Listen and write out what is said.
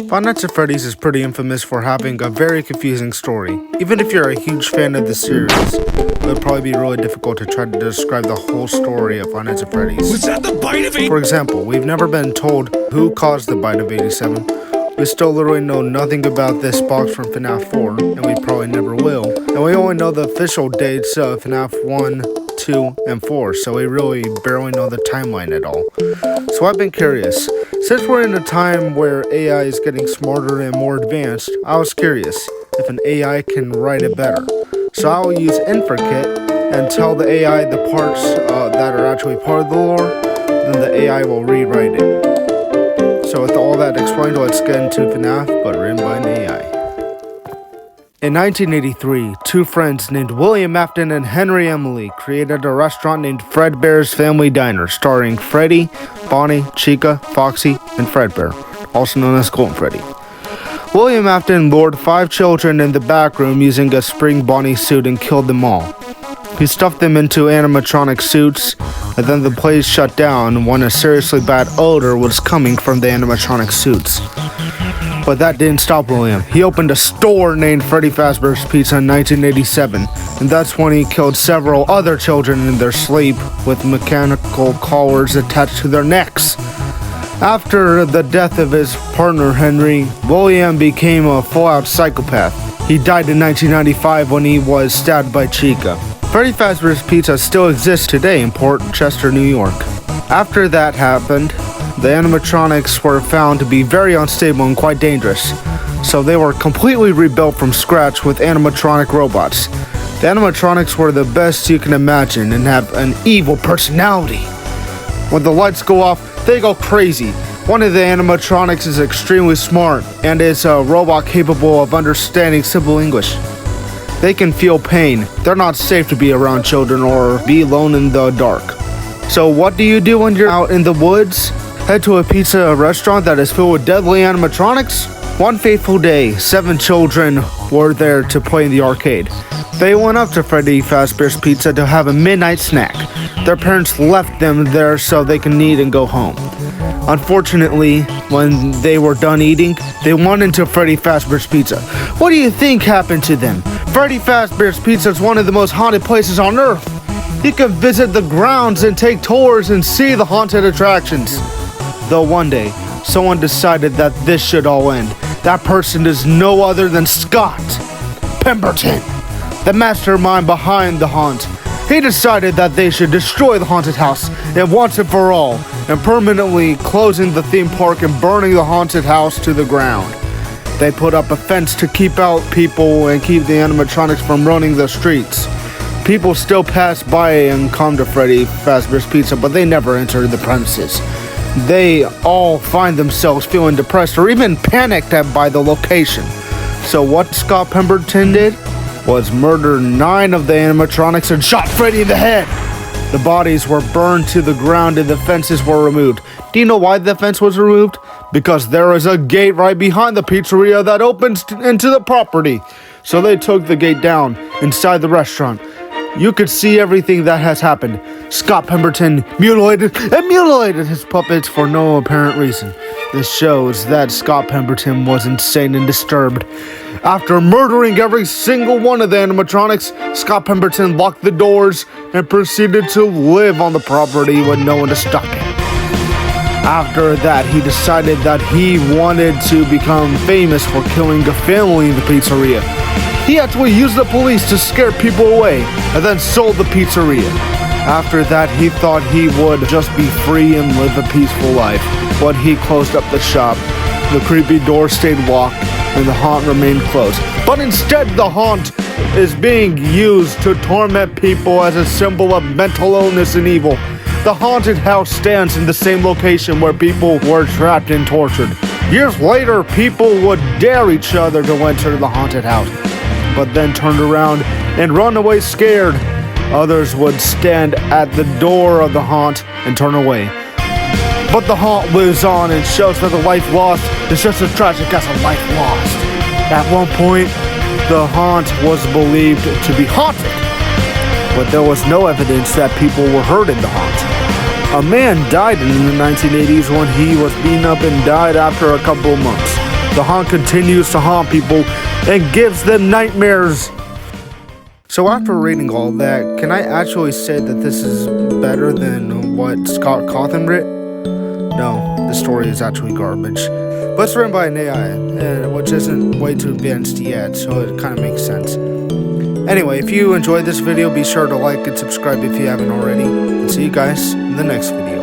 Five Nights at Freddy's is pretty infamous for having a very confusing story. Even if you're a huge fan of the series, it would probably be really difficult to try to describe the whole story of Five Nights at Freddy's. Was that the bite of 87? For example, we've never been told who caused the bite of 87. We still literally know nothing about this box from FNAF 4, and we probably never will. And we only know the official dates of FNAF 1, 2, and 4, so we really barely know the timeline at all. So I've been curious. Since we're in a time where AI is getting smarter and more advanced, I was curious if an AI can write it better. So I'll use InfraKit and tell the AI the parts that are actually part of the lore, then the AI will rewrite it. So with all that explained, let's get into FNAF, but written by an AI. In 1983, two friends named William Afton and Henry Emily created a restaurant named Fredbear's Family Diner, starring Freddy, Bonnie, Chica, Foxy, and Fredbear, also known as Golden Freddy. William Afton lured 5 children in the back room using a spring Bonnie suit and killed them all. He stuffed them into animatronic suits, and then the place shut down when a seriously bad odor was coming from the animatronic suits. But that didn't stop William. He opened a store named Freddy Fazbear's Pizza in 1987, and that's when he killed several other children in their sleep with mechanical collars attached to their necks. After the death of his partner Henry, William became a full-out psychopath. He died in 1995 when he was stabbed by Chica. Freddy Fazbear's Pizza still exists today in Port Chester, New York. After that happened, the animatronics were found to be very unstable and quite dangerous, so they were completely rebuilt from scratch with animatronic robots. The animatronics were the best you can imagine and have an evil personality. When the lights go off, they go crazy. One of the animatronics is extremely smart and is a robot capable of understanding simple English. They can feel pain. They're not safe to be around children or be alone in the dark. So what do you do when you're out in the woods? Head to a pizza restaurant that is filled with deadly animatronics? One fateful day, 7 children were there to play in the arcade. They went up to Freddy Fazbear's Pizza to have a midnight snack. Their parents left them there so they can eat and go home. Unfortunately, when they were done eating, they went into Freddy Fazbear's Pizza. What do you think happened to them? Freddy Fazbear's Pizza is one of the most haunted places on Earth. You can visit the grounds and take tours and see the haunted attractions. Though one day, someone decided that this should all end. That person is no other than Scott Pemberton, the mastermind behind the haunt. He decided that they should destroy the haunted house and once and for all, and permanently closing the theme park and burning the haunted house to the ground. They put up a fence to keep out people and keep the animatronics from running the streets. People still pass by and come to Freddy Fazbear's Pizza, but they never enter the premises. They all find themselves feeling depressed or even panicked by the location. So what Scott Pemberton did was murder 9 of the animatronics and shot Freddy in the head. The bodies were burned to the ground and the fences were removed. Do you know why the fence was removed? Because there is a gate right behind the pizzeria that opens into the property. So they took the gate down inside the restaurant. You could see everything that has happened. Scott Pemberton mutilated his puppets for no apparent reason. This shows that Scott Pemberton was insane and disturbed. After murdering every single one of the animatronics, Scott Pemberton locked the doors and proceeded to live on the property with no one to stop him. After that, he decided that he wanted to become famous for killing a family in the pizzeria. He actually used the police to scare people away and then sold the pizzeria. After that, he thought he would just be free and live a peaceful life, but he closed up the shop. The creepy door stayed locked and the haunt remained closed. But instead, the haunt is being used to torment people as a symbol of mental illness and evil. The haunted house stands in the same location where people were trapped and tortured. Years later, people would dare each other to enter the haunted house, but then turned around and run away scared. Others would stand at the door of the haunt and turn away. But the haunt lives on and shows that the life lost is just as tragic as a life lost. At one point, the haunt was believed to be haunted, but there was no evidence that people were hurt in the haunt. A man died in the 1980s when he was beaten up and died after a couple of months. the haunt continues to haunt people and gives them nightmares. So after reading all that, can I actually say that this is better than what Scott Cawthon wrote? No, the story is actually garbage. But it's written by an AI, which isn't way too advanced yet, so it kind of makes sense. Anyway, if you enjoyed this video, be sure to like and subscribe if you haven't already. And see you guys in the next video.